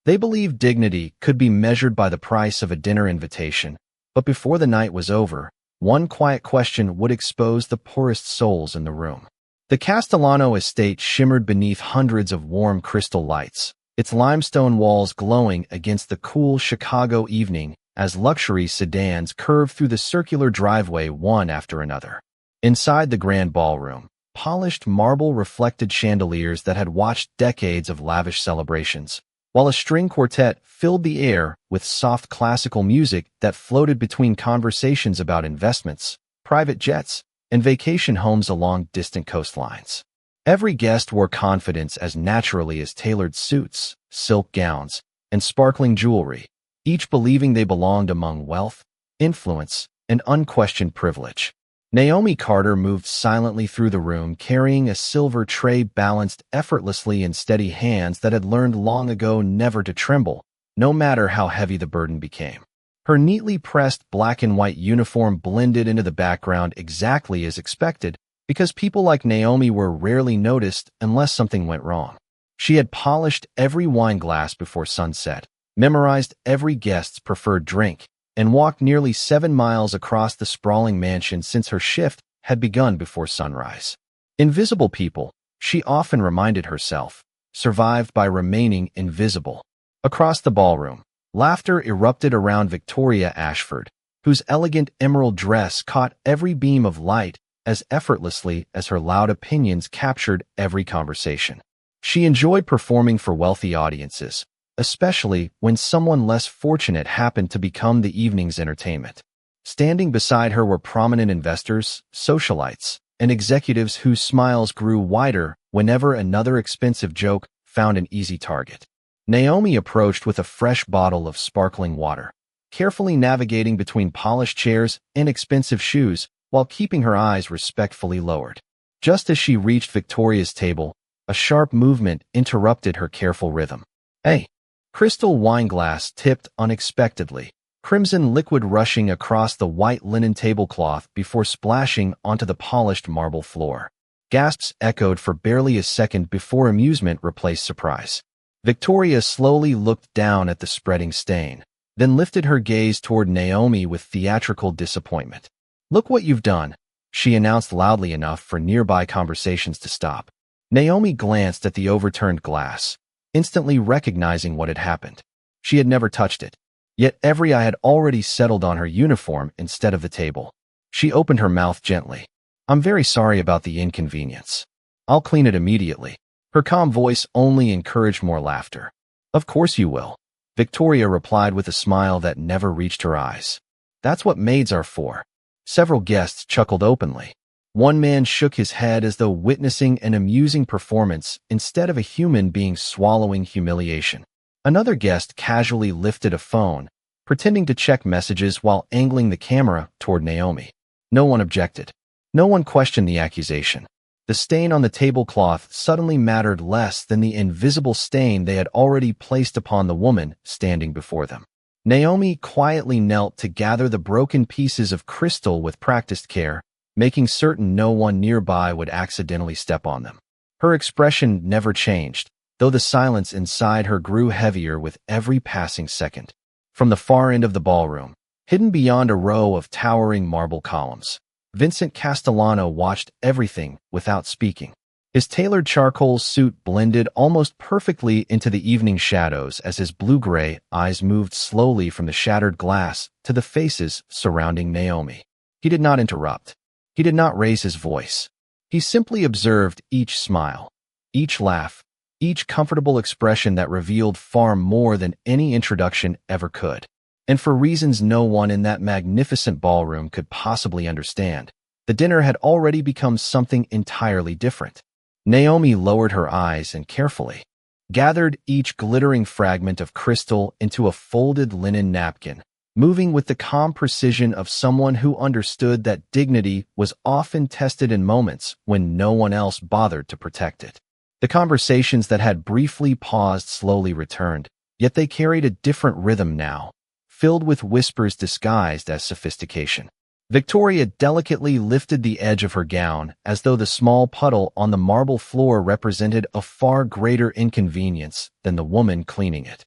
They believed dignity could be measured by the price of a dinner invitation, but before the night was over, one quiet question would expose the poorest souls in the room. The Castellano estate shimmered beneath hundreds of warm crystal lights, its limestone walls glowing against the cool Chicago evening as luxury sedans curved through the circular driveway one after another. Inside the grand ballroom, polished marble reflected chandeliers that had watched decades of lavish celebrations, while a string quartet filled the air with soft classical music that floated between conversations about investments, private jets, and vacation homes along distant coastlines. Every guest wore confidence as naturally as tailored suits, silk gowns, and sparkling jewelry, each believing they belonged among wealth, influence, and unquestioned privilege. Naomi Carter moved silently through the room, carrying a silver tray balanced effortlessly in steady hands that had learned long ago never to tremble, no matter how heavy the burden became. Her neatly pressed black and white uniform blended into the background exactly as expected, because people like Naomi were rarely noticed unless something went wrong. She had polished every wine glass before sunset, memorized every guest's preferred drink, and walked nearly 7 miles across the sprawling mansion since her shift had begun before sunrise. Invisible people, she often reminded herself, survived by remaining invisible. Across the ballroom, laughter erupted around Victoria Ashford, whose elegant emerald dress caught every beam of light as effortlessly as her loud opinions captured every conversation. She enjoyed performing for wealthy audiences, especially when someone less fortunate happened to become the evening's entertainment. Standing beside her were prominent investors, socialites, and executives whose smiles grew wider whenever another expensive joke found an easy target. Naomi approached with a fresh bottle of sparkling water, carefully navigating between polished chairs and expensive shoes while keeping her eyes respectfully lowered. Just as she reached Victoria's table, a sharp movement interrupted her careful rhythm. "Hey!" Crystal wine glass tipped unexpectedly, crimson liquid rushing across the white linen tablecloth before splashing onto the polished marble floor. Gasps echoed for barely a second before amusement replaced surprise. Victoria slowly looked down at the spreading stain, then lifted her gaze toward Naomi with theatrical disappointment. "Look what you've done," she announced loudly enough for nearby conversations to stop. Naomi glanced at the overturned glass, instantly recognizing what had happened. She had never touched it, yet every eye had already settled on her uniform instead of the table. She opened her mouth gently. "I'm very sorry about the inconvenience. I'll clean it immediately." Her calm voice only encouraged more laughter. "Of course you will," Victoria replied with a smile that never reached her eyes. "That's what maids are for." Several guests chuckled openly. One man shook his head as though witnessing an amusing performance instead of a human being swallowing humiliation. Another guest casually lifted a phone, pretending to check messages while angling the camera toward Naomi. No one objected. No one questioned the accusation. The stain on the tablecloth suddenly mattered less than the invisible stain they had already placed upon the woman standing before them. Naomi quietly knelt to gather the broken pieces of crystal with practiced care, making certain no one nearby would accidentally step on them. Her expression never changed, though the silence inside her grew heavier with every passing second. From the far end of the ballroom, hidden beyond a row of towering marble columns, Vincent Castellano watched everything without speaking. His tailored charcoal suit blended almost perfectly into the evening shadows as his blue-gray eyes moved slowly from the shattered glass to the faces surrounding Naomi. He did not interrupt. He did not raise his voice. He simply observed each smile, each laugh, each comfortable expression that revealed far more than any introduction ever could. And for reasons no one in that magnificent ballroom could possibly understand, the dinner had already become something entirely different. Naomi lowered her eyes and carefully gathered each glittering fragment of crystal into a folded linen napkin, moving with the calm precision of someone who understood that dignity was often tested in moments when no one else bothered to protect it. The conversations that had briefly paused slowly returned, yet they carried a different rhythm now, filled with whispers disguised as sophistication. Victoria delicately lifted the edge of her gown as though the small puddle on the marble floor represented a far greater inconvenience than the woman cleaning it.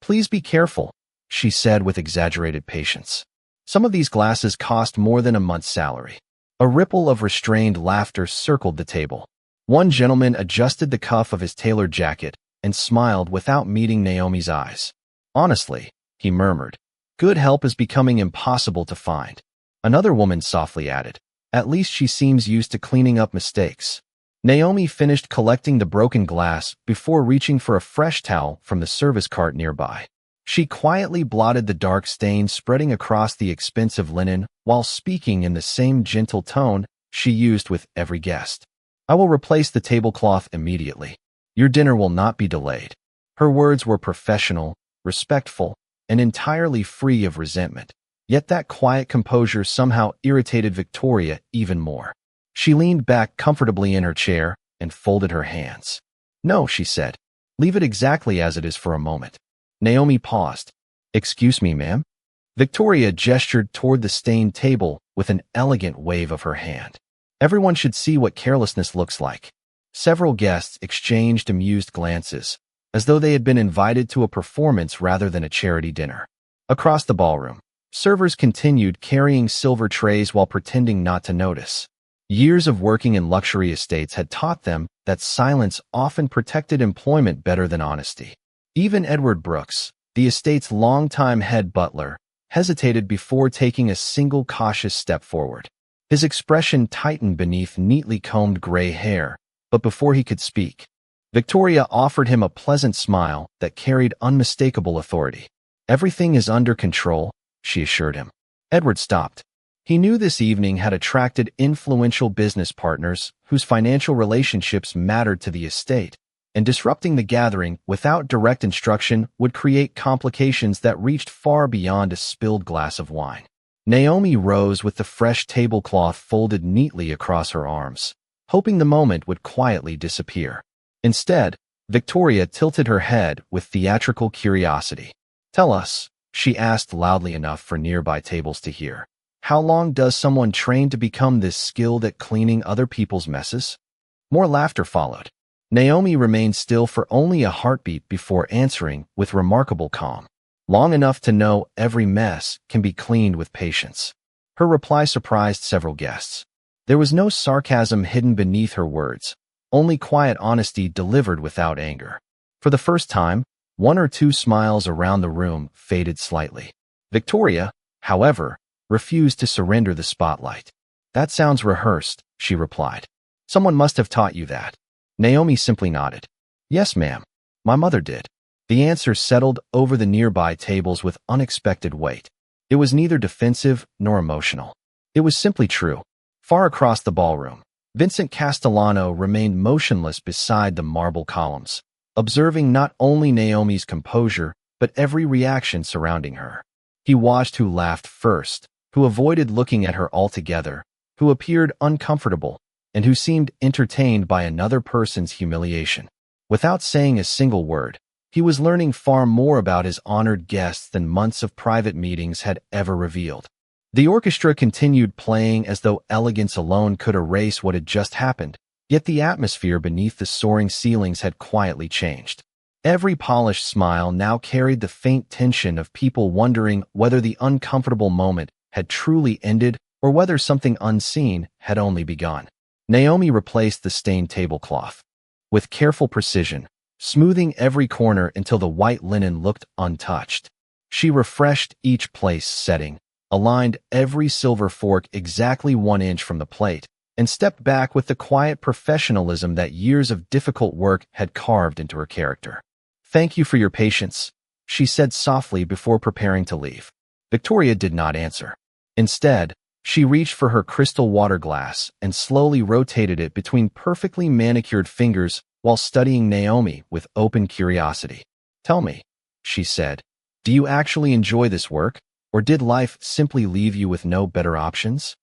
Please be careful, she said with exaggerated patience. Some of these glasses cost more than a month's salary. A ripple of restrained laughter circled the table. One gentleman adjusted the cuff of his tailored jacket and smiled without meeting Naomi's eyes. Honestly, he murmured, good help is becoming impossible to find. Another woman softly added, at least she seems used to cleaning up mistakes. Naomi finished collecting the broken glass before reaching for a fresh towel from the service cart nearby. She quietly blotted the dark stain spreading across the expensive linen while speaking in the same gentle tone she used with every guest. I will replace the tablecloth immediately. Your dinner will not be delayed. Her words were professional, respectful, and entirely free of resentment. Yet that quiet composure somehow irritated Victoria even more. She leaned back comfortably in her chair and folded her hands. No, she said. Leave it exactly as it is for a moment. Naomi paused. Excuse me, ma'am? Victoria gestured toward the stained table with an elegant wave of her hand. Everyone should see what carelessness looks like. Several guests exchanged amused glances, as though they had been invited to a performance rather than a charity dinner. Across the ballroom, servers continued carrying silver trays while pretending not to notice. Years of working in luxury estates had taught them that silence often protected employment better than honesty. Even Edward Brooks, the estate's longtime head butler, hesitated before taking a single cautious step forward. His expression tightened beneath neatly combed gray hair, but before he could speak, Victoria offered him a pleasant smile that carried unmistakable authority. Everything is under control, she assured him. Edward stopped. He knew this evening had attracted influential business partners whose financial relationships mattered to the estate, and disrupting the gathering without direct instruction would create complications that reached far beyond a spilled glass of wine. Naomi rose with the fresh tablecloth folded neatly across her arms, hoping the moment would quietly disappear. Instead, Victoria tilted her head with theatrical curiosity. Tell us, she asked loudly enough for nearby tables to hear. How long does someone train to become this skilled at cleaning other people's messes? More laughter followed. Naomi remained still for only a heartbeat before answering with remarkable calm. Long enough to know every mess can be cleaned with patience. Her reply surprised several guests. There was no sarcasm hidden beneath her words, only quiet honesty delivered without anger. For the first time, one or two smiles around the room faded slightly. Victoria, however, refused to surrender the spotlight. That sounds rehearsed, she replied. Someone must have taught you that. Naomi simply nodded. Yes, ma'am. My mother did. The answer settled over the nearby tables with unexpected weight. It was neither defensive nor emotional. It was simply true. Far across the ballroom, Vincent Castellano remained motionless beside the marble columns, observing not only Naomi's composure, but every reaction surrounding her. He watched who laughed first, who avoided looking at her altogether, who appeared uncomfortable, and who seemed entertained by another person's humiliation. Without saying a single word, he was learning far more about his honored guests than months of private meetings had ever revealed. The orchestra continued playing as though elegance alone could erase what had just happened, yet the atmosphere beneath the soaring ceilings had quietly changed. Every polished smile now carried the faint tension of people wondering whether the uncomfortable moment had truly ended or whether something unseen had only begun. Naomi replaced the stained tablecloth. With careful precision, smoothing every corner until the white linen looked untouched. She refreshed each place setting, aligned every silver fork exactly 1 inch from the plate, and stepped back with the quiet professionalism that years of difficult work had carved into her character. Thank you for your patience, she said softly before preparing to leave. Victoria did not answer. Instead, she reached for her crystal water glass and slowly rotated it between perfectly manicured fingers while studying Naomi with open curiosity. Tell me, she said, do you actually enjoy this work, or did life simply leave you with no better options?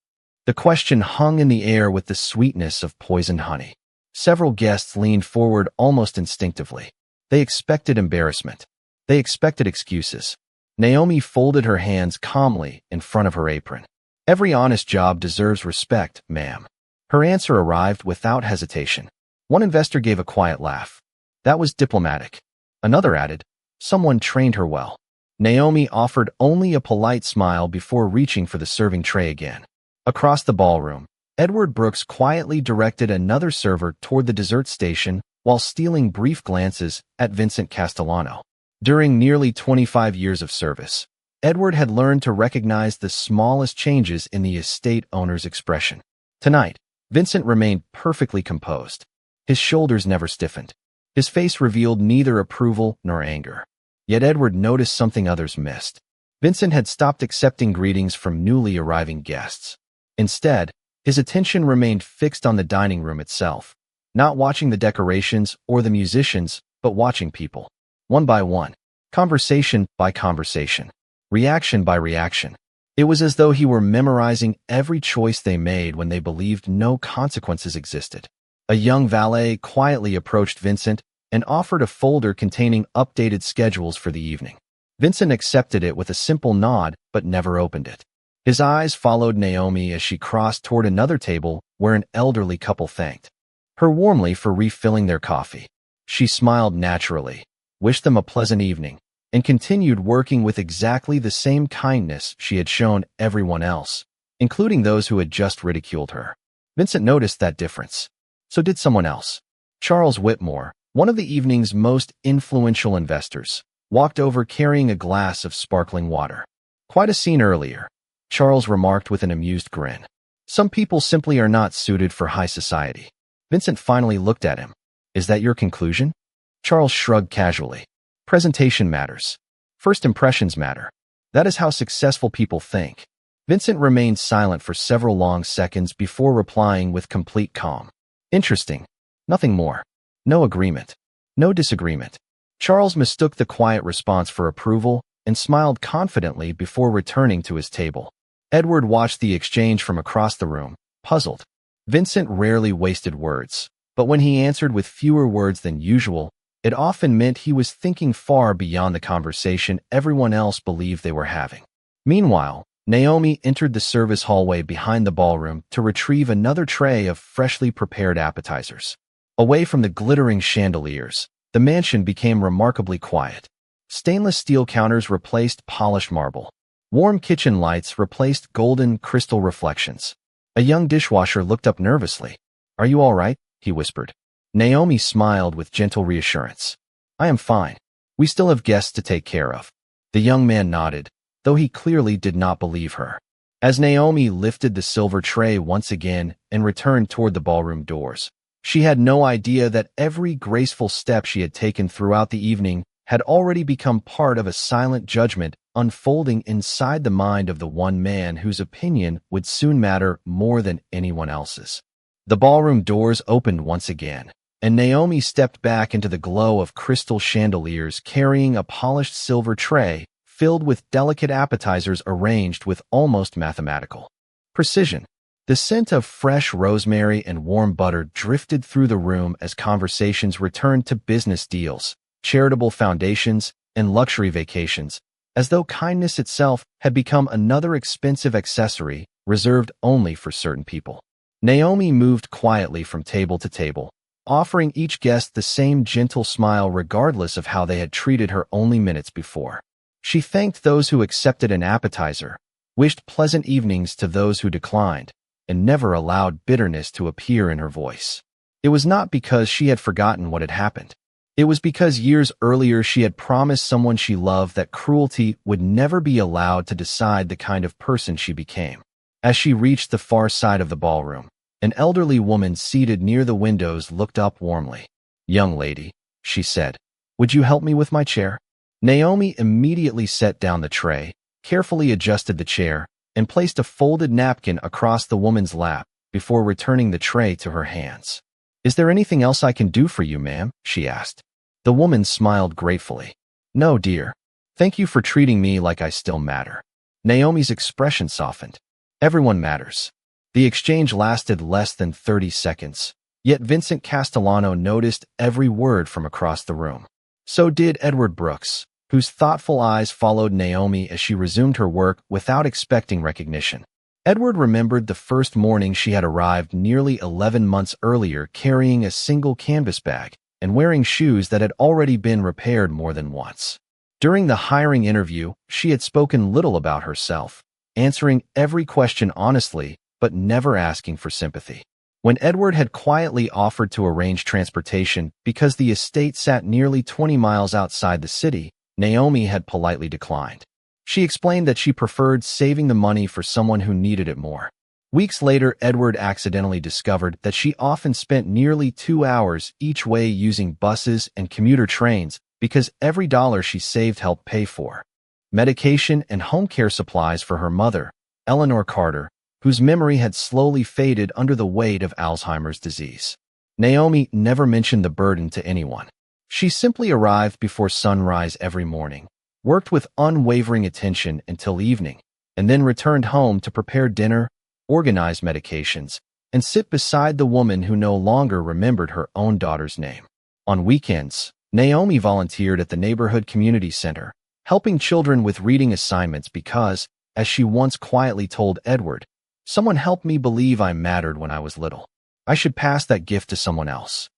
The question hung in the air with the sweetness of poisoned honey. Several guests leaned forward almost instinctively. They expected embarrassment. They expected excuses. Naomi folded her hands calmly in front of her apron. Every honest job deserves respect, ma'am. Her answer arrived without hesitation. One investor gave a quiet laugh. That was diplomatic. Another added, Someone trained her well. Naomi offered only a polite smile before reaching for the serving tray again. Across the ballroom, Edward Brooks quietly directed another server toward the dessert station while stealing brief glances at Vincent Castellano. During nearly 25 years of service, Edward had learned to recognize the smallest changes in the estate owner's expression. Tonight, Vincent remained perfectly composed. His shoulders never stiffened. His face revealed neither approval nor anger. Yet Edward noticed something others missed. Vincent had stopped accepting greetings from newly arriving guests. Instead, his attention remained fixed on the dining room itself, not watching the decorations or the musicians, but watching people. One by one, conversation by conversation, reaction by reaction. It was as though he were memorizing every choice they made when they believed no consequences existed. A young valet quietly approached Vincent and offered a folder containing updated schedules for the evening. Vincent accepted it with a simple nod but never opened it. His eyes followed Naomi as she crossed toward another table where an elderly couple thanked her warmly for refilling their coffee. She smiled naturally, wished them a pleasant evening, and continued working with exactly the same kindness she had shown everyone else, including those who had just ridiculed her. Vincent noticed that difference. So did someone else. Charles Whitmore, one of the evening's most influential investors, walked over carrying a glass of sparkling water. Quite a scene earlier, Charles remarked with an amused grin. Some people simply are not suited for high society. Vincent finally looked at him. Is that your conclusion? Charles shrugged casually. Presentation matters. First impressions matter. That is how successful people think. Vincent remained silent for several long seconds before replying with complete calm. Interesting. Nothing more. No agreement. No disagreement. Charles mistook the quiet response for approval and smiled confidently before returning to his table. Edward watched the exchange from across the room, puzzled. Vincent rarely wasted words, but when he answered with fewer words than usual, it often meant he was thinking far beyond the conversation everyone else believed they were having. Meanwhile, Naomi entered the service hallway behind the ballroom to retrieve another tray of freshly prepared appetizers. Away from the glittering chandeliers, the mansion became remarkably quiet. Stainless steel counters replaced polished marble. Warm kitchen lights replaced golden crystal reflections. A young dishwasher looked up nervously. "Are you all right?" he whispered. Naomi smiled with gentle reassurance. "I am fine. We still have guests to take care of." The young man nodded, though he clearly did not believe her. As Naomi lifted the silver tray once again and returned toward the ballroom doors, she had no idea that every graceful step she had taken throughout the evening had already become part of a silent judgment unfolding inside the mind of the one man whose opinion would soon matter more than anyone else's. The ballroom doors opened once again, and Naomi stepped back into the glow of crystal chandeliers carrying a polished silver tray filled with delicate appetizers arranged with almost mathematical precision. The scent of fresh rosemary and warm butter drifted through the room as conversations returned to business deals, charitable foundations, and luxury vacations, as though kindness itself had become another expensive accessory reserved only for certain people. Naomi moved quietly from table to table, offering each guest the same gentle smile regardless of how they had treated her only minutes before. She thanked those who accepted an appetizer, wished pleasant evenings to those who declined, and never allowed bitterness to appear in her voice. It was not because she had forgotten what had happened. It was because years earlier she had promised someone she loved that cruelty would never be allowed to decide the kind of person she became. As she reached the far side of the ballroom, an elderly woman seated near the windows looked up warmly. "Young lady," she said, "would you help me with my chair?" Naomi immediately set down the tray, carefully adjusted the chair, and placed a folded napkin across the woman's lap before returning the tray to her hands. "Is there anything else I can do for you, ma'am?" she asked. The woman smiled gratefully. "No, dear. Thank you for treating me like I still matter." Naomi's expression softened. Everyone matters. The exchange lasted less than 30 seconds, yet Vincent Castellano noticed every word from across the room. So did Edward Brooks, whose thoughtful eyes followed Naomi as she resumed her work without expecting recognition. Edward remembered the first morning she had arrived nearly 11 months earlier carrying a single canvas bag and wearing shoes that had already been repaired more than once. During the hiring interview, she had spoken little about herself, answering every question honestly, but never asking for sympathy. When Edward had quietly offered to arrange transportation because the estate sat nearly 20 miles outside the city, Naomi had politely declined. She explained that she preferred saving the money for someone who needed it more. Weeks later, Edward accidentally discovered that she often spent nearly 2 hours each way using buses and commuter trains because every dollar she saved helped pay for medication and home care supplies for her mother, Eleanor Carter, whose memory had slowly faded under the weight of Alzheimer's disease. Naomi never mentioned the burden to anyone. She simply arrived before sunrise every morning, worked with unwavering attention until evening, and then returned home to prepare dinner, organize medications, and sit beside the woman who no longer remembered her own daughter's name. On weekends, Naomi volunteered at the neighborhood community center, helping children with reading assignments because, as she once quietly told Edward, "Someone helped me believe I mattered when I was little. I should pass that gift to someone else."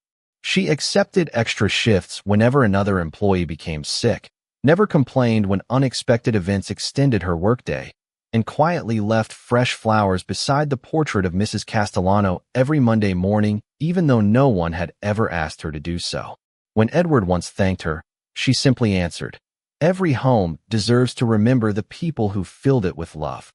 She accepted extra shifts whenever another employee became sick, never complained when unexpected events extended her workday, and quietly left fresh flowers beside the portrait of Mrs. Castellano every Monday morning, even though no one had ever asked her to do so. When Edward once thanked her, she simply answered, "Every home deserves to remember the people who filled it with love."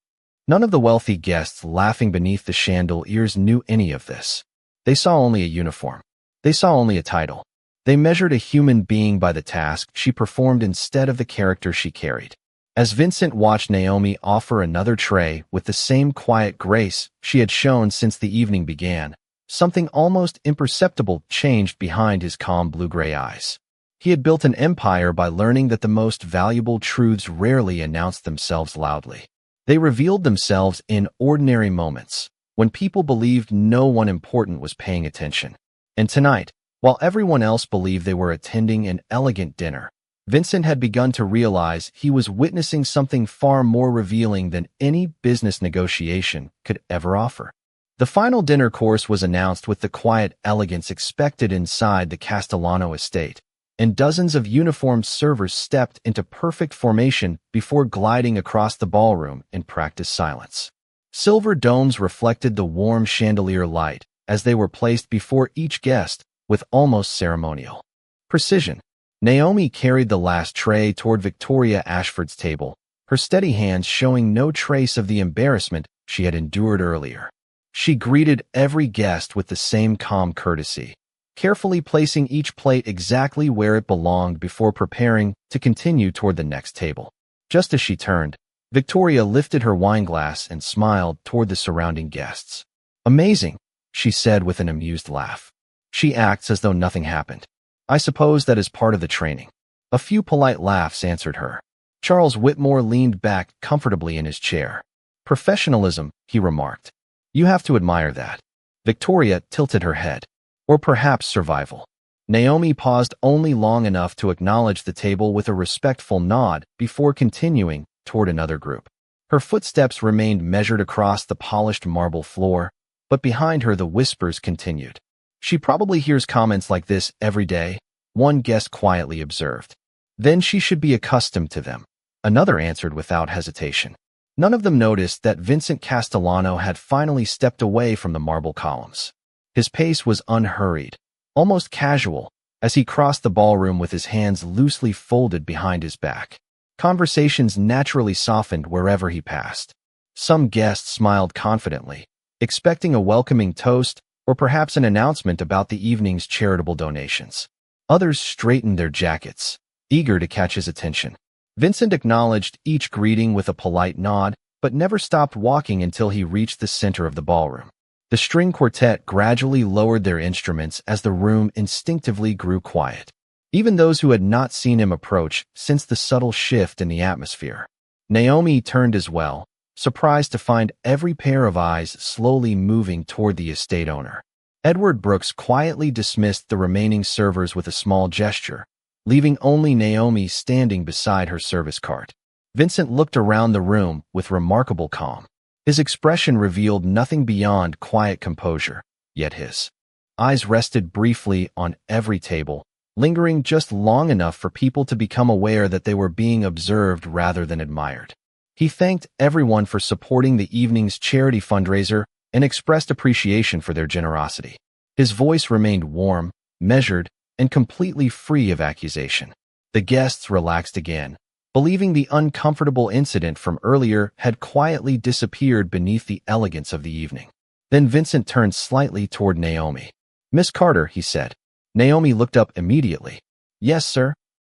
None of the wealthy guests laughing beneath the chandeliers knew any of this. They saw only a uniform. They saw only a title. They measured a human being by the task she performed instead of the character she carried. As Vincent watched Naomi offer another tray with the same quiet grace she had shown since the evening began, something almost imperceptible changed behind his calm blue-gray eyes. He had built an empire by learning that the most valuable truths rarely announced themselves loudly. They revealed themselves in ordinary moments, when people believed no one important was paying attention. And tonight, while everyone else believed they were attending an elegant dinner, Vincent had begun to realize he was witnessing something far more revealing than any business negotiation could ever offer. The final dinner course was announced with the quiet elegance expected inside the Castellano estate, and dozens of uniformed servers stepped into perfect formation before gliding across the ballroom in practiced silence. Silver domes reflected the warm chandelier light as they were placed before each guest with almost ceremonial precision. Naomi carried the last tray toward Victoria Ashford's table, her steady hands showing no trace of the embarrassment she had endured earlier. She greeted every guest with the same calm courtesy, carefully placing each plate exactly where it belonged before preparing to continue toward the next table. Just as she turned, Victoria lifted her wineglass and smiled toward the surrounding guests. "Amazing," she said with an amused laugh. "She acts as though nothing happened. I suppose that is part of the training." A few polite laughs answered her. Charles Whitmore leaned back comfortably in his chair. "Professionalism," he remarked. "You have to admire that." Victoria tilted her head. "Or perhaps survival." Naomi paused only long enough to acknowledge the table with a respectful nod before continuing toward another group. Her footsteps remained measured across the polished marble floor, but behind her the whispers continued. "She probably hears comments like this every day," one guest quietly observed. "Then she should be accustomed to them," another answered without hesitation. None of them noticed that Vincent Castellano had finally stepped away from the marble columns. His pace was unhurried, almost casual, as he crossed the ballroom with his hands loosely folded behind his back. Conversations naturally softened wherever he passed. Some guests smiled confidently, expecting a welcoming toast or perhaps an announcement about the evening's charitable donations. Others straightened their jackets, eager to catch his attention. Vincent acknowledged each greeting with a polite nod, but never stopped walking until he reached the center of the ballroom. The string quartet gradually lowered their instruments as the room instinctively grew quiet. Even those who had not seen him approach sensed the subtle shift in the atmosphere. Naomi turned as well, surprised to find every pair of eyes slowly moving toward the estate owner. Edward Brooks quietly dismissed the remaining servers with a small gesture, leaving only Naomi standing beside her service cart. Vincent looked around the room with remarkable calm. His expression revealed nothing beyond quiet composure, yet his eyes rested briefly on every table, lingering just long enough for people to become aware that they were being observed rather than admired. He thanked everyone for supporting the evening's charity fundraiser and expressed appreciation for their generosity. His voice remained warm, measured, and completely free of accusation. The guests relaxed again, believing the uncomfortable incident from earlier had quietly disappeared beneath the elegance of the evening. Then Vincent turned slightly toward Naomi. "Miss Carter," he said. Naomi looked up immediately. "Yes, sir.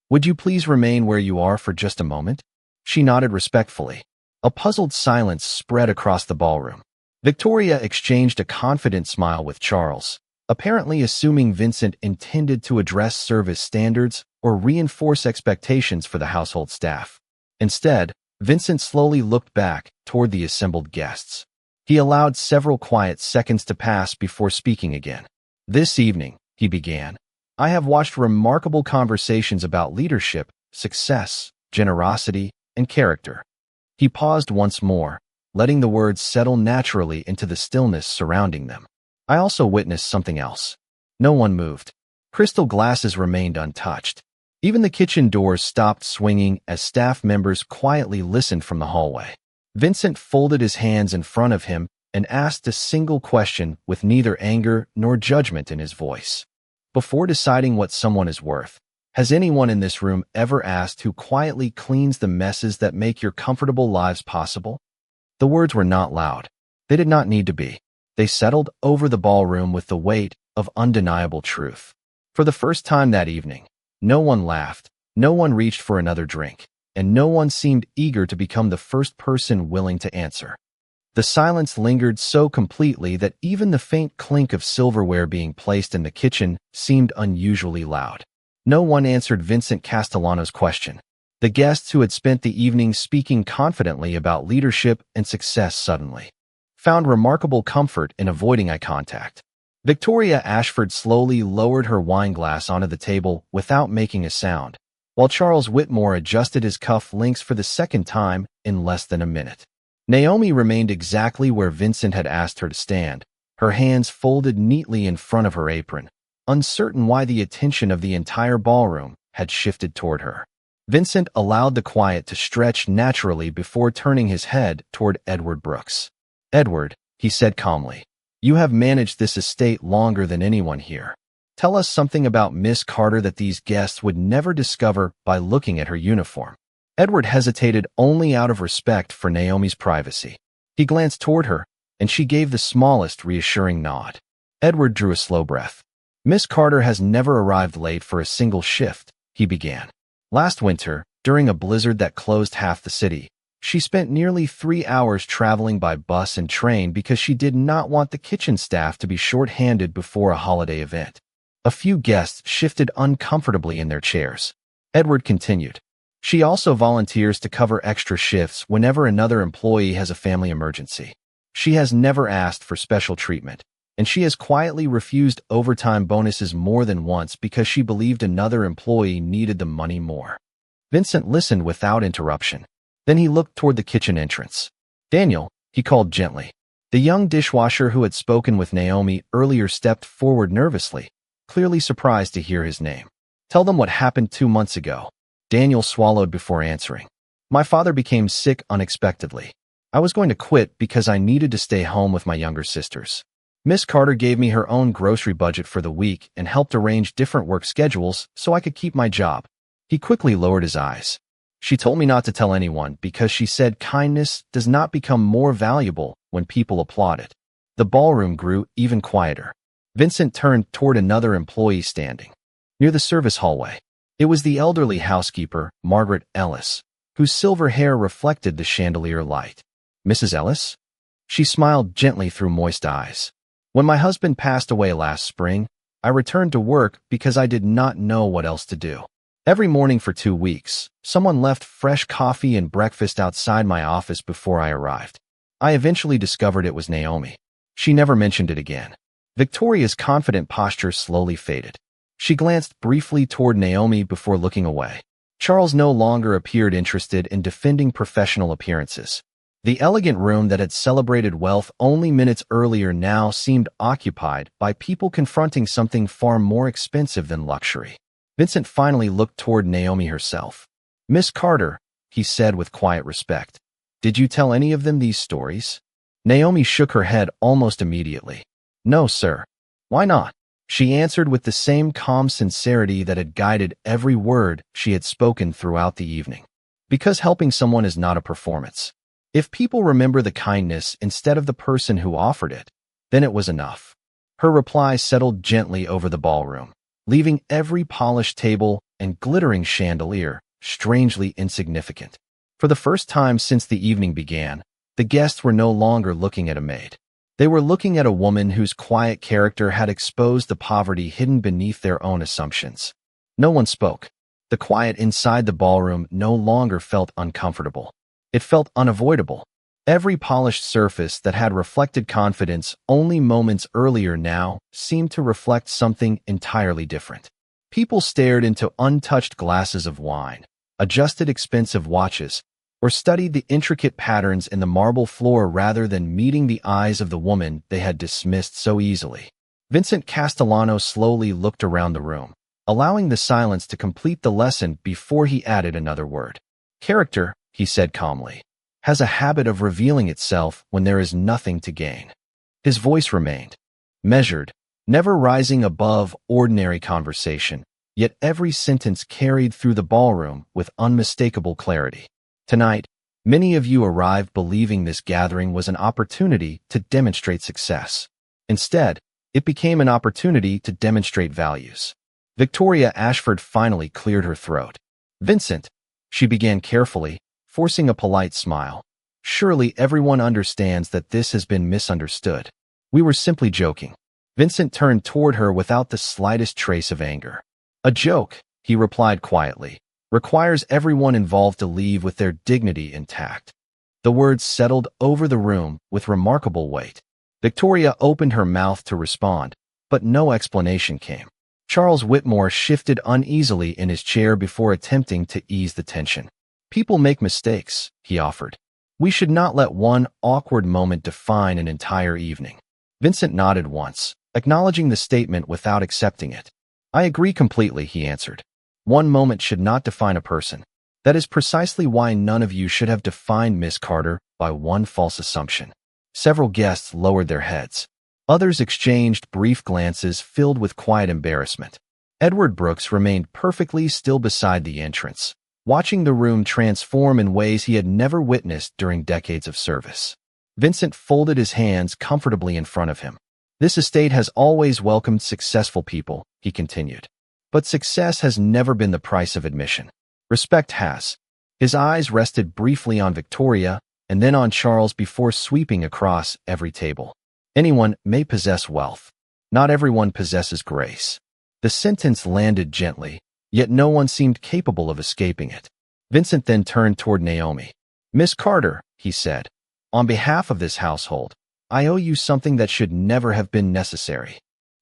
Would you please remain where you are for just a moment?" She nodded respectfully. A puzzled silence spread across the ballroom. Victoria exchanged a confident smile with Charles, apparently assuming Vincent intended to address service standards or reinforce expectations for the household staff. Instead, Vincent slowly looked back toward the assembled guests. He allowed several quiet seconds to pass before speaking again. "This evening," he began, "I have watched remarkable conversations about leadership, success, generosity, and character." He paused once more, letting the words settle naturally into the stillness surrounding them. "I also witnessed something else." No one moved. Crystal glasses remained untouched. Even the kitchen doors stopped swinging as staff members quietly listened from the hallway. Vincent folded his hands in front of him and asked a single question with neither anger nor judgment in his voice. "Before deciding what someone is worth, has anyone in this room ever asked who quietly cleans the messes that make your comfortable lives possible?" The words were not loud. They did not need to be. They settled over the ballroom with the weight of undeniable truth. For the first time that evening, no one laughed, no one reached for another drink, and no one seemed eager to become the first person willing to answer. The silence lingered so completely that even the faint clink of silverware being placed in the kitchen seemed unusually loud. No one answered Vincent Castellano's question. The guests who had spent the evening speaking confidently about leadership and success suddenly found remarkable comfort in avoiding eye contact. Victoria Ashford slowly lowered her wine glass onto the table without making a sound, while Charles Whitmore adjusted his cuff links for the second time in less than a minute. Naomi remained exactly where Vincent had asked her to stand, her hands folded neatly in front of her apron, uncertain why the attention of the entire ballroom had shifted toward her. Vincent allowed the quiet to stretch naturally before turning his head toward Edward Brooks. "Edward," he said calmly, "you have managed this estate longer than anyone here. Tell us something about Miss Carter that these guests would never discover by looking at her uniform." Edward hesitated only out of respect for Naomi's privacy. He glanced toward her, and she gave the smallest reassuring nod. Edward drew a slow breath. "Miss Carter has never arrived late for a single shift," he began. "Last winter, during a blizzard that closed half the city, she spent nearly 3 hours traveling by bus and train because she did not want the kitchen staff to be short-handed before a holiday event." A few guests shifted uncomfortably in their chairs. Edward continued. "She also volunteers to cover extra shifts whenever another employee has a family emergency. She has never asked for special treatment, and she has quietly refused overtime bonuses more than once because she believed another employee needed the money more." Vincent listened without interruption. Then he looked toward the kitchen entrance. "Daniel," he called gently. The young dishwasher who had spoken with Naomi earlier stepped forward nervously, clearly surprised to hear his name. "Tell them what happened 2 months ago." Daniel swallowed before answering. "My father became sick unexpectedly. I was going to quit because I needed to stay home with my younger sisters. Miss Carter gave me her own grocery budget for the week and helped arrange different work schedules so I could keep my job." He quickly lowered his eyes. "She told me not to tell anyone because she said kindness does not become more valuable when people applaud it." The ballroom grew even quieter. Vincent turned toward another employee standing near the service hallway. It was the elderly housekeeper, Margaret Ellis, whose silver hair reflected the chandelier light. "Mrs. Ellis?" She smiled gently through moist eyes. "When my husband passed away last spring, I returned to work because I did not know what else to do. Every morning for 2 weeks, someone left fresh coffee and breakfast outside my office before I arrived. I eventually discovered it was Naomi. She never mentioned it again." Victoria's confident posture slowly faded. She glanced briefly toward Naomi before looking away. Charles no longer appeared interested in defending professional appearances. The elegant room that had celebrated wealth only minutes earlier now seemed occupied by people confronting something far more expensive than luxury. Vincent finally looked toward Naomi herself. "Miss Carter," he said with quiet respect, "did you tell any of them these stories?" Naomi shook her head almost immediately. "No, sir." "Why not?" She answered with the same calm sincerity that had guided every word she had spoken throughout the evening. "Because helping someone is not a performance. If people remember the kindness instead of the person who offered it, then it was enough." Her reply settled gently over the ballroom, leaving every polished table and glittering chandelier strangely insignificant. For the first time since the evening began, the guests were no longer looking at a maid. They were looking at a woman whose quiet character had exposed the poverty hidden beneath their own assumptions. No one spoke. The quiet inside the ballroom no longer felt uncomfortable. It felt unavoidable. Every polished surface that had reflected confidence only moments earlier now seemed to reflect something entirely different. People stared into untouched glasses of wine, adjusted expensive watches, or studied the intricate patterns in the marble floor rather than meeting the eyes of the woman they had dismissed so easily. Vincent Castellano slowly looked around the room, allowing the silence to complete the lesson before he added another word. "Character," he said calmly, "has a habit of revealing itself when there is nothing to gain." His voice remained measured, never rising above ordinary conversation, yet every sentence carried through the ballroom with unmistakable clarity. "Tonight, many of you arrived believing this gathering was an opportunity to demonstrate success. Instead, it became an opportunity to demonstrate values." Victoria Ashford finally cleared her throat. "Vincent," she began carefully, forcing a polite smile, "surely everyone understands that this has been misunderstood. We were simply joking." Vincent turned toward her without the slightest trace of anger. "A joke," he replied quietly, "requires everyone involved to leave with their dignity intact." The words settled over the room with remarkable weight. Victoria opened her mouth to respond, but no explanation came. Charles Whitmore shifted uneasily in his chair before attempting to ease the tension. "People make mistakes," he offered. "We should not let one awkward moment define an entire evening." Vincent nodded once, acknowledging the statement without accepting it. "I agree completely," he answered. "One moment should not define a person. That is precisely why none of you should have defined Miss Carter by one false assumption." Several guests lowered their heads. Others exchanged brief glances filled with quiet embarrassment. Edward Brooks remained perfectly still beside the entrance, watching the room transform in ways he had never witnessed during decades of service. Vincent folded his hands comfortably in front of him. "This estate has always welcomed successful people," he continued. "But success has never been the price of admission. Respect has." His eyes rested briefly on Victoria and then on Charles before sweeping across every table. "Anyone may possess wealth. Not everyone possesses grace." The sentence landed gently, yet no one seemed capable of escaping it. Vincent then turned toward Naomi. "Miss Carter," he said, "on behalf of this household, I owe you something that should never have been necessary."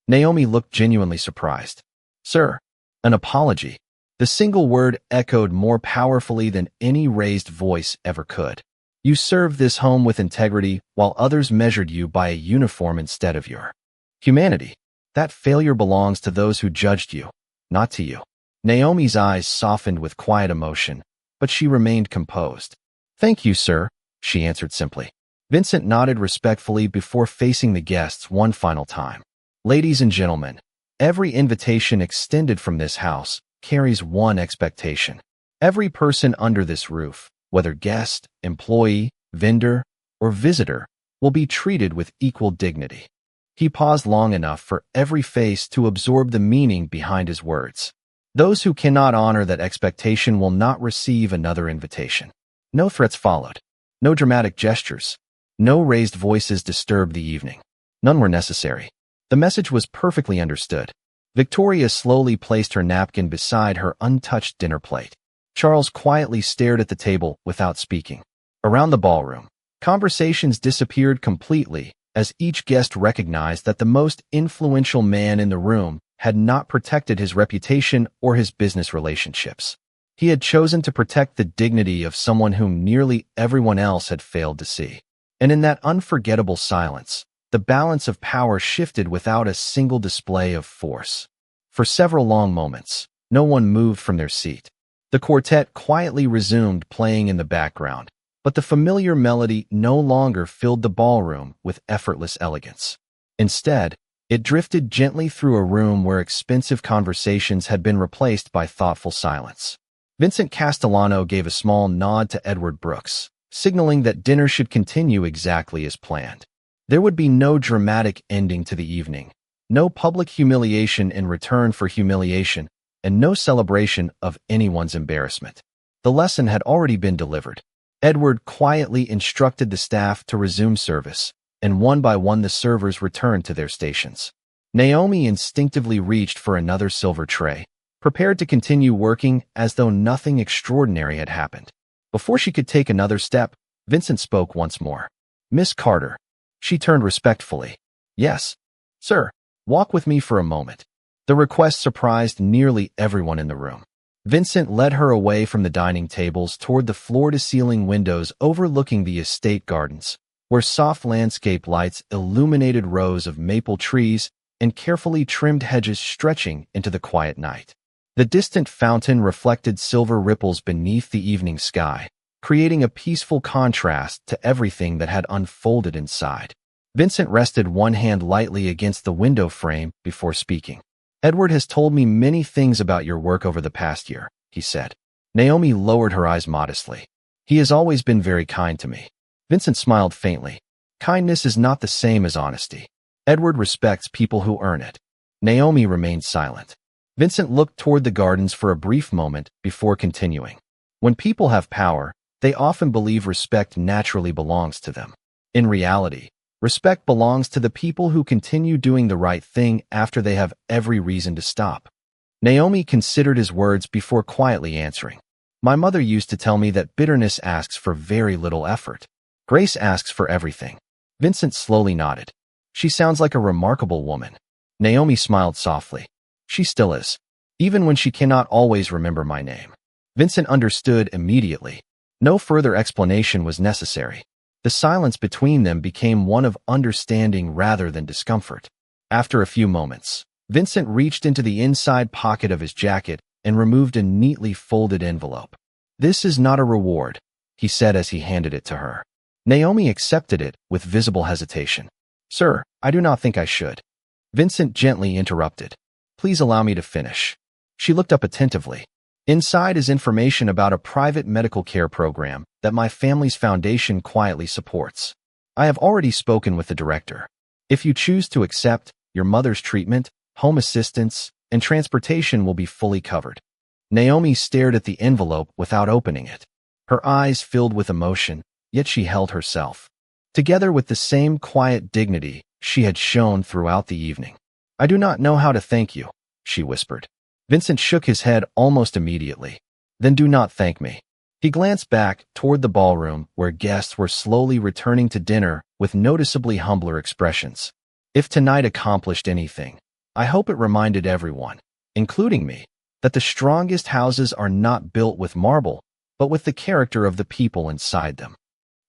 Naomi looked genuinely surprised. "Sir, an apology." The single word echoed more powerfully than any raised voice ever could. "You served this home with integrity while others measured you by a uniform instead of your humanity. That failure belongs to those who judged you, not to you." Naomi's eyes softened with quiet emotion, but she remained composed. "Thank you, sir," she answered simply. Vincent nodded respectfully before facing the guests one final time. "Ladies and gentlemen, every invitation extended from this house carries one expectation. Every person under this roof, whether guest, employee, vendor, or visitor, will be treated with equal dignity." He paused long enough for every face to absorb the meaning behind his words. "Those who cannot honor that expectation will not receive another invitation." No threats followed. No dramatic gestures. No raised voices disturbed the evening. None were necessary. The message was perfectly understood. Victoria slowly placed her napkin beside her untouched dinner plate. Charles quietly stared at the table without speaking. Around the ballroom, conversations disappeared completely as each guest recognized that the most influential man in the room had not protected his reputation or his business relationships. He had chosen to protect the dignity of someone whom nearly everyone else had failed to see. And in that unforgettable silence, the balance of power shifted without a single display of force. For several long moments, No one moved from their seat. The quartet quietly resumed playing in the background, but the familiar melody no longer filled the ballroom with effortless elegance. Instead, it drifted gently through a room where expensive conversations had been replaced by thoughtful silence. Vincent Castellano gave a small nod to Edward Brooks, signaling that dinner should continue exactly as planned. There would be no dramatic ending to the evening, no public humiliation in return for humiliation, and no celebration of anyone's embarrassment. The lesson had already been delivered. Edward quietly instructed the staff to resume service, and one by one the servers returned to their stations. Naomi instinctively reached for another silver tray, prepared to continue working as though nothing extraordinary had happened. Before she could take another step, Vincent spoke once more. "Miss Carter." She turned respectfully. "Yes, sir. Walk with me for a moment." The request surprised nearly everyone in the room. Vincent led her away from the dining tables toward the floor-to-ceiling windows overlooking the estate gardens, where soft landscape lights illuminated rows of maple trees and carefully trimmed hedges stretching into the quiet night. The distant fountain reflected silver ripples beneath the evening sky, creating a peaceful contrast to everything that had unfolded inside. Vincent rested one hand lightly against the window frame before speaking. "Edward has told me many things about your work over the past year," he said. Naomi lowered her eyes modestly. "He has always been very kind to me." Vincent smiled faintly. "Kindness is not the same as honesty. Edward respects people who earn it." Naomi remained silent. Vincent looked toward the gardens for a brief moment before continuing. "When people have power, they often believe respect naturally belongs to them. In reality, respect belongs to the people who continue doing the right thing after they have every reason to stop." Naomi considered his words before quietly answering. "My mother used to tell me that bitterness asks for very little effort. Grace asks for everything." Vincent slowly nodded. "She sounds like a remarkable woman." Naomi smiled softly. "She still is, even when she cannot always remember my name." Vincent understood immediately. No further explanation was necessary. The silence between them became one of understanding rather than discomfort. After a few moments, Vincent reached into the inside pocket of his jacket and removed a neatly folded envelope. "This is not a reward," he said as he handed it to her. Naomi accepted it with visible hesitation. "Sir, I do not think I should." Vincent gently interrupted. "Please allow me to finish." She looked up attentively. "Inside is information about a private medical care program that my family's foundation quietly supports. I have already spoken with the director. If you choose to accept, your mother's treatment, home assistance, and transportation will be fully covered." Naomi stared at the envelope without opening it. Her eyes filled with emotion, yet she held herself together with the same quiet dignity she had shown throughout the evening. "I do not know how to thank you," she whispered. Vincent shook his head almost immediately. "Then do not thank me." He glanced back toward the ballroom where guests were slowly returning to dinner with noticeably humbler expressions. "If tonight accomplished anything, I hope it reminded everyone, including me, that the strongest houses are not built with marble, but with the character of the people inside them."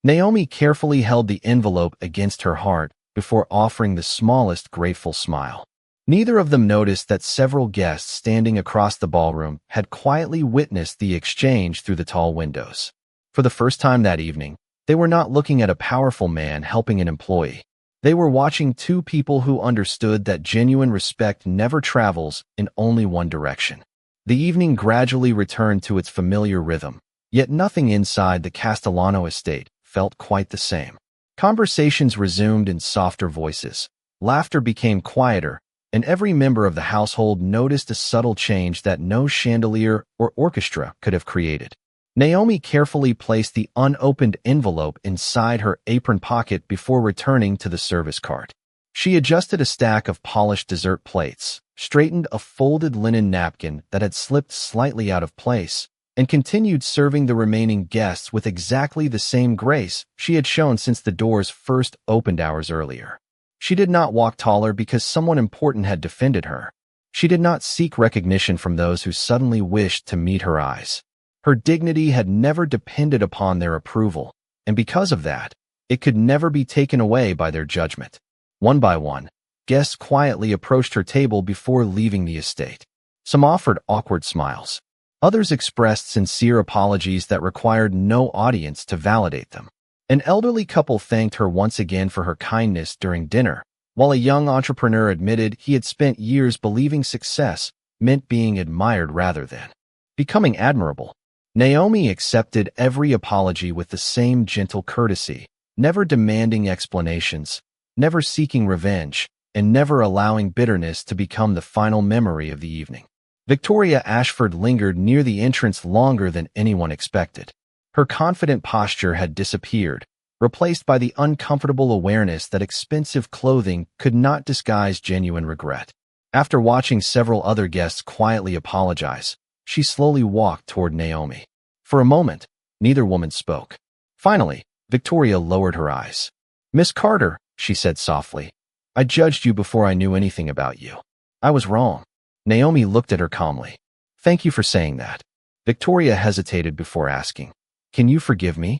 Naomi carefully held the envelope against her heart before offering the smallest grateful smile. Neither of them noticed that several guests standing across the ballroom had quietly witnessed the exchange through the tall windows. For the first time that evening, they were not looking at a powerful man helping an employee. They were watching two people who understood that genuine respect never travels in only one direction. The evening gradually returned to its familiar rhythm, yet nothing inside the Castellano estate felt quite the same. Conversations resumed in softer voices. Laughter became quieter, and every member of the household noticed a subtle change that no chandelier or orchestra could have created. Naomi carefully placed the unopened envelope inside her apron pocket before returning to the service cart. She adjusted a stack of polished dessert plates, straightened a folded linen napkin that had slipped slightly out of place, and continued serving the remaining guests with exactly the same grace she had shown since the doors first opened hours earlier. She did not walk taller because someone important had defended her. She did not seek recognition from those who suddenly wished to meet her eyes. Her dignity had never depended upon their approval, and because of that, it could never be taken away by their judgment. One by one, guests quietly approached her table before leaving the estate. Some offered awkward smiles. Others expressed sincere apologies that required no audience to validate them. An elderly couple thanked her once again for her kindness during dinner, while a young entrepreneur admitted he had spent years believing success meant being admired rather than becoming admirable. Naomi accepted every apology with the same gentle courtesy, never demanding explanations, never seeking revenge, and never allowing bitterness to become the final memory of the evening. Victoria Ashford lingered near the entrance longer than anyone expected. Her confident posture had disappeared, replaced by the uncomfortable awareness that expensive clothing could not disguise genuine regret. After watching several other guests quietly apologize, she slowly walked toward Naomi. For a moment, neither woman spoke. Finally, Victoria lowered her eyes. "Miss Carter," she said softly, "I judged you before I knew anything about you. I was wrong." Naomi looked at her calmly. "Thank you for saying that." Victoria hesitated before asking, "Can you forgive me?"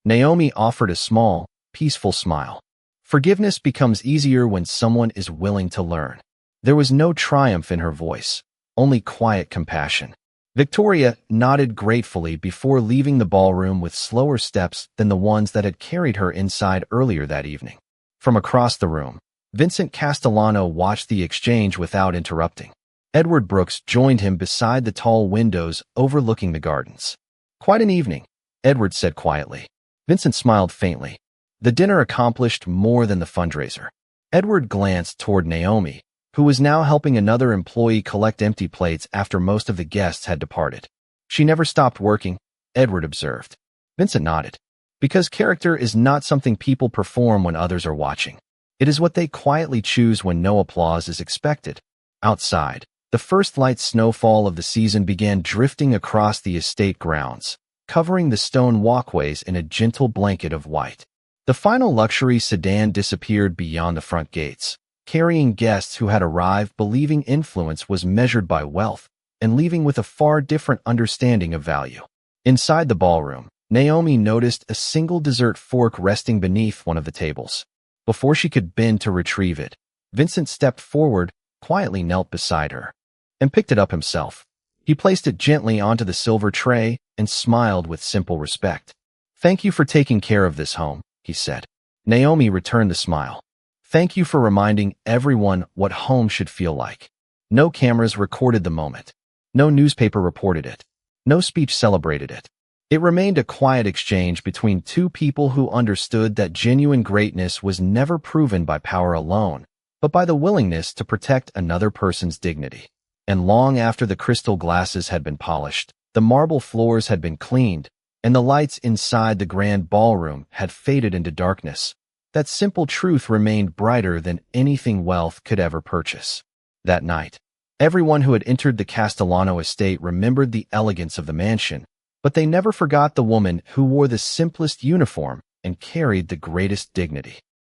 Naomi offered a small, peaceful smile. Forgiveness becomes easier when someone is willing to learn. There was no triumph in her voice, only quiet compassion. Victoria nodded gratefully before leaving the ballroom with slower steps than the ones that had carried her inside earlier that evening. From across the room, Vincent Castellano watched the exchange without interrupting. Edward Brooks joined him beside the tall windows overlooking the gardens. "Quite an evening," Edward said quietly. Vincent smiled faintly. The dinner accomplished more than the fundraiser. Edward glanced toward Naomi, who was now helping another employee collect empty plates after most of the guests had departed. "She never stopped working," Edward observed. Vincent nodded. "Because character is not something people perform when others are watching. It is what they quietly choose when no applause is expected." Outside, the first light snowfall of the season began drifting across the estate grounds, covering the stone walkways in a gentle blanket of white. The final luxury sedan disappeared beyond the front gates, carrying guests who had arrived believing influence was measured by wealth and leaving with a far different understanding of value. Inside the ballroom, Naomi noticed a single dessert fork resting beneath one of the tables. Before she could bend to retrieve it, Vincent stepped forward, quietly knelt beside her, and picked it up himself. He placed it gently onto the silver tray and smiled with simple respect. "Thank you for taking care of this home," he said. Naomi returned the smile. "Thank you for reminding everyone what home should feel like." No cameras recorded the moment. No newspaper reported it. No speech celebrated it. It remained a quiet exchange between two people who understood that genuine greatness was never proven by power alone, but by the willingness to protect another person's dignity. And long after the crystal glasses had been polished, the marble floors had been cleaned, and the lights inside the grand ballroom had faded into darkness, that simple truth remained brighter than anything wealth could ever purchase. That night, everyone who had entered the Castellano estate remembered the elegance of the mansion, but they never forgot the woman who wore the simplest uniform and carried the greatest dignity.